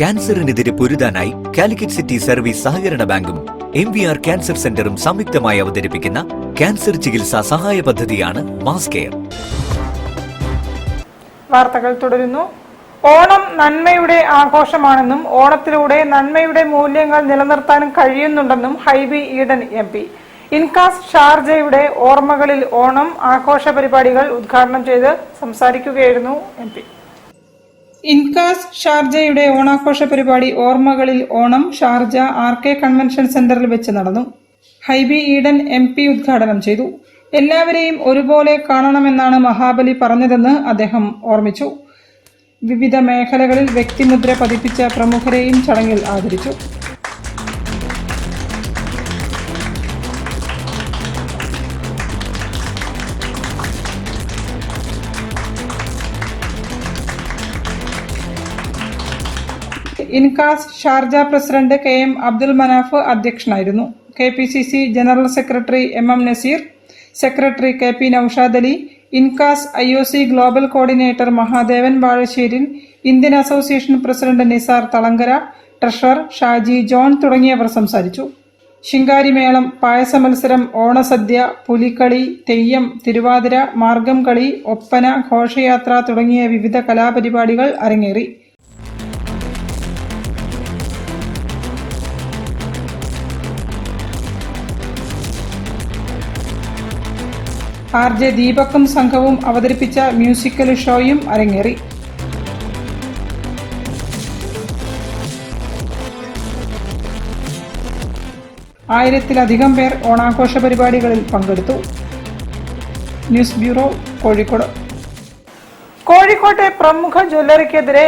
ക്യാൻസറിനെതിരെ പൊരുതാനായി Calicut city service സഹകരണ ബാങ്കും MVR cancer സെന്ററും സംയുക്തമായി അവതരിപ്പിക്കുന്ന ക്യാൻസർ ചികിത്സാ സഹായ പദ്ധതിയാണ് മാസ് കെയർ. വാർത്തകൾ തുടരുന്നു. ഓണം നന്മയുടെ ആഘോഷമാണെന്നും ഓണത്തിലൂടെ നന്മയുടെ മൂല്യങ്ങൾ നിലനിർത്താനും കഴിയുന്നുണ്ടെന്നും ഹൈബി ഈഡൻ MP. ഇൻകാസ് ഷാർജയുടെ ഓർമ്മകളിൽ ഓണം ആഘോഷ പരിപാടികൾ ഉദ്ഘാടനം ചെയ്ത് സംസാരിക്കുകയായിരുന്നു MP. ഇൻകാസ് ഷാർജയുടെ ഓണാഘോഷ പരിപാടി ഓർമ്മകളിൽ ഓണം ഷാർജ RK കൺവെൻഷൻ സെന്ററിൽ വെച്ച് നടന്നു. ഹൈബി ഈഡൻ MP ഉദ്ഘാടനം ചെയ്തു. എല്ലാവരെയും ഒരുപോലെ കാണണമെന്നാണ് മഹാബലി പറഞ്ഞതെന്ന് അദ്ദേഹം ഓർമ്മിച്ചു. വിവിധ മേഖലകളിൽ വ്യക്തിമുദ്ര പതിപ്പിച്ച പ്രമുഖരെയും ചടങ്ങിൽ ആദരിച്ചു. Incas Sharjah president KM Abdul Manaf അധ്യക്ഷനായിരുന്നു. KPCC general secretary MM Naseer, secretary KP Noushad Ali, Incas IOC global coordinator Mahadevan Vazhasseril, Indian association president Nisar Thalangara, treasurer Shaji John തുടങ്ങിയവർ സംസാരിച്ചു. ശിങ്കാരിമേളം, പായസ മത്സരം, ഓണസദ്യ, പുലിക്കളി, തെയ്യം, തിരുവാതിര, മാർഗം കളി, ഒപ്പന, ഘോഷയാത്ര തുടങ്ങിയ വിവിധ കലാപരിപാടികൾ അരങ്ങേറി. RJ ദീപക്കും സംഘവും അവതരിപ്പിച്ച മ്യൂസിക്കൽ ഷോയും അരങ്ങേറി. ആയിരത്തിലധികം പേർ ഓണാഘോഷ പരിപാടികളിൽ പങ്കെടുത്തു. News bureau, Kozhikode. കോഴിക്കോട്ടെ പ്രമുഖ ജ്വല്ലറിക്കെതിരെ